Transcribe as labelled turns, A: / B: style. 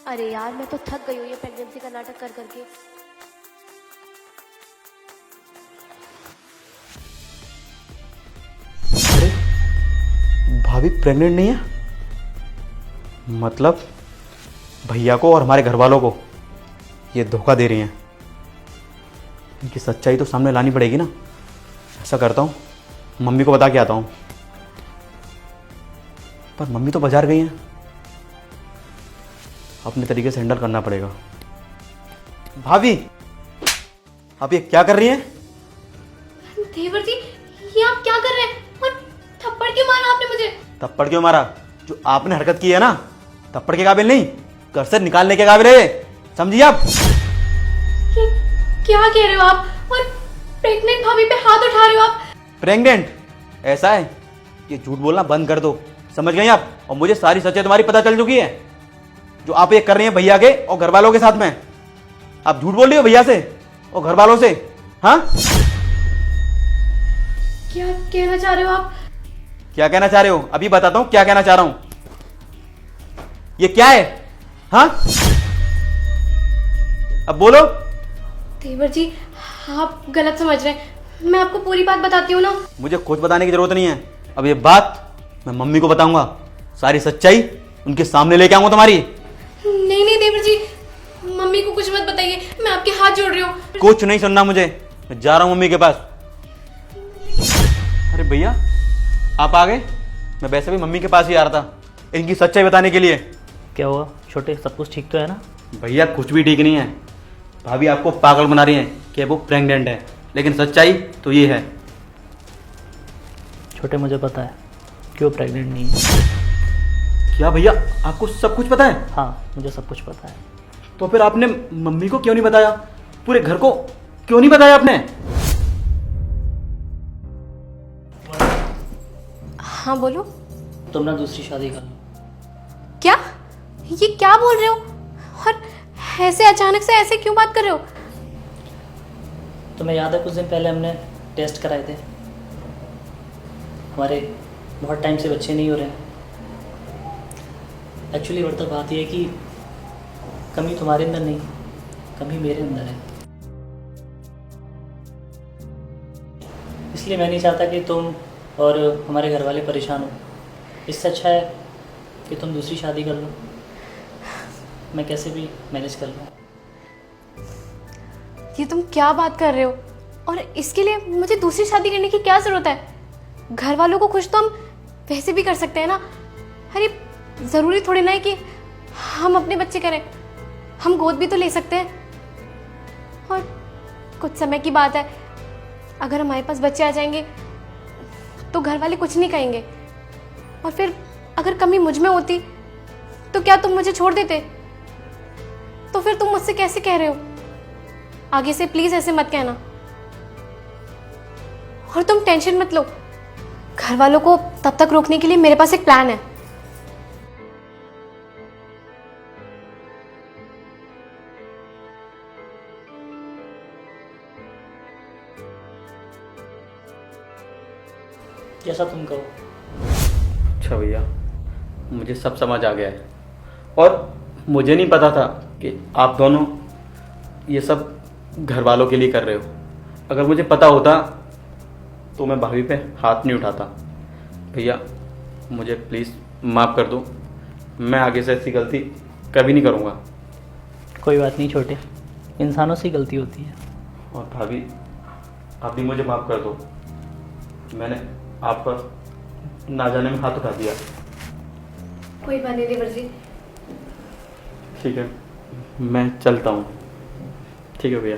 A: अरे यार मैं तो थक गई हूँ ये प्रेगनेंसी का नाटक कर करके।
B: अरे भाभी प्रेग्नेंट नहीं है? मतलब भैया को और हमारे घर वालों को ये धोखा दे रही हैं। इनकी सच्चाई तो सामने लानी पड़ेगी ना। ऐसा करता हूँ, मम्मी को बता के आता हूँ। पर मम्मी तो बाजार गई हैं, अपने तरीके से हैंडल करना पड़ेगा। भाभी आप ये क्या कर रही हैं?
A: देवर जी ये आप क्या कर रहे हैं? और थप्पड़ क्यों मारा आपने मुझे?
B: थप्पड़ क्यों मारा? जो आपने हरकत की है ना, थप्पड़ के काबिल नहीं, घर से निकालने के काबिल है। समझिए आप?
A: ये क्या कह रहे हो आप? और प्रेग्नेंट भाभी पे हाथ उठा रहे हो आप?
B: प्रेग्नेंट? ऐसा है, ये झूठ बोलना बंद कर दो। समझ गई आप? और मुझे सारी सच्चाई तुम्हारी पता चल चुकी है, जो आप ये कर रही हैं भैया के और घर वालों के साथ में। आप झूठ बोल रही हो भैया से और घर वालों से। हाँ,
A: क्या कहना चाह रहे हो आप?
B: क्या कहना चाह रहे हो? अभी बताता हूं क्या कहना चाह रहा हूं। ये क्या है? हाँ, अब बोलो।
A: देवर जी आप गलत समझ रहे हैं, मैं आपको पूरी बात बताती हूँ ना।
B: मुझे कुछ बताने की जरूरत नहीं है। अब ये बात मैं मम्मी को बताऊंगा, सारी सच्चाई उनके सामने लेके आऊंगा तुम्हारी।
A: नहीं नहीं देवर जी, मम्मी को कुछ मत बताइए, मैं आपके हाथ जोड़ रही हूँ।
B: कुछ नहीं सुनना मुझे, मैं जा रहा हूं मम्मी के पास। अरे भैया आप आ गए? मैं वैसे भी मम्मी के पास ही आ रहा था इनकी सच्चाई बताने के लिए।
C: क्या हुआ छोटे, सब कुछ ठीक तो है ना?
B: भैया कुछ भी ठीक नहीं है। भाभी आपको पागल बना रही हैं कि वो प्रेग्नेंट है, लेकिन सच्चाई तो ये है।
C: छोटे मुझे पता है क्यों प्रेग्नेंट नहीं है।
B: क्या भैया आपको सब कुछ पता है?
C: हाँ मुझे सब कुछ पता है।
B: तो फिर आपने मम्मी को क्यों नहीं बताया? पूरे घर को क्यों नहीं बताया आपने?
A: हाँ बोलो।
C: तुम ना दूसरी शादी कर लो।
A: क्या? ये क्या बोल रहे हो? और ऐसे अचानक से ऐसे क्यों बात कर रहे हो?
C: तुम्हें याद है कुछ दिन पहले हमने टेस्ट कराए थे, हमारे बहुत टाइम से बच्चे नहीं हो रहे हैं। एक्चुअली बढ़ता बात यह है कि कमी तुम्हारे अंदर नहीं, कमी मेरे अंदर है। इसलिए मैं नहीं चाहता कि तुम और हमारे घर वाले परेशान हो। इससे अच्छा है कि तुम दूसरी शादी कर लो, मैं कैसे भी मैनेज कर लूँ।
A: ये तुम क्या बात कर रहे हो? और इसके लिए मुझे दूसरी शादी करने की क्या जरूरत है? घर वालों को खुश तो हम वैसे भी कर सकते हैं ना। अरे जरूरी थोड़ी ना है कि हम अपने बच्चे करें, हम गोद भी तो ले सकते हैं। और कुछ समय की बात है, अगर हमारे पास बच्चे आ जाएंगे तो घर वाले कुछ नहीं कहेंगे। और फिर अगर कमी मुझ में होती तो क्या तुम मुझे छोड़ देते? तो फिर तुम मुझसे कैसे कह रहे हो? आगे से प्लीज ऐसे मत कहना। और तुम टेंशन मत लो, घर वालों को तब तक रोकने के लिए मेरे पास एक प्लान है।
C: जैसा तुम कहो।
B: अच्छा भैया, मुझे सब समझ आ गया है। और मुझे नहीं पता था कि आप दोनों ये सब घर वालों के लिए कर रहे हो। अगर मुझे पता होता तो मैं भाभी पे हाथ नहीं उठाता। भैया मुझे प्लीज़ माफ़ कर दो, मैं आगे से ऐसी गलती कभी नहीं करूँगा।
C: कोई बात नहीं छोटे, इंसानों से ही गलती होती है।
B: और भाभी आप भी मुझे माफ़ कर दो, मैंने आप पर ना जाने में हाथ उठा दिया।
A: कोई बात नहीं देवर जी।
B: ठीक है, मैं चलता हूँ। ठीक है भैया।